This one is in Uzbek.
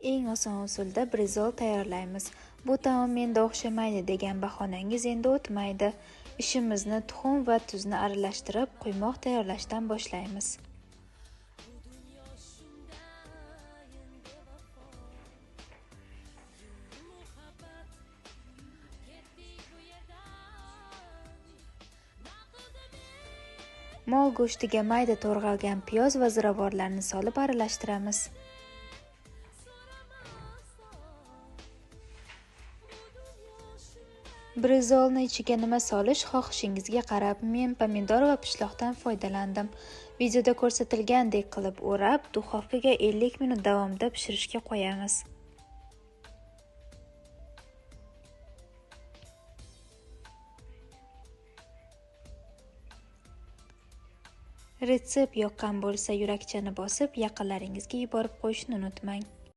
Eng oson usulda brizol tayyorlaymiz. Bu taom menda o'xshamaydi degan bahonangiz endi o'tmaydi. Ishimizni tuxum va tuzni aralashtirib, quymoq tayyorlashdan boshlaymiz. Mol go'shtiga mayda to'rg'algan piyoz va ziravorlarni solib aralashtiramiz. Brizolni ichiga nima solish xohishingizga qarab, men pomidor va pishloqdan foydalandim. Videoda ko'rsatilgandek qilib o'rab, duxovkaga 50 minut davomida pishirishga qo'yamiz. Retsept yoqqan bo'lsa, yurakchani bosib, yaqinlaringizga yuborib qo'yishni unutmang.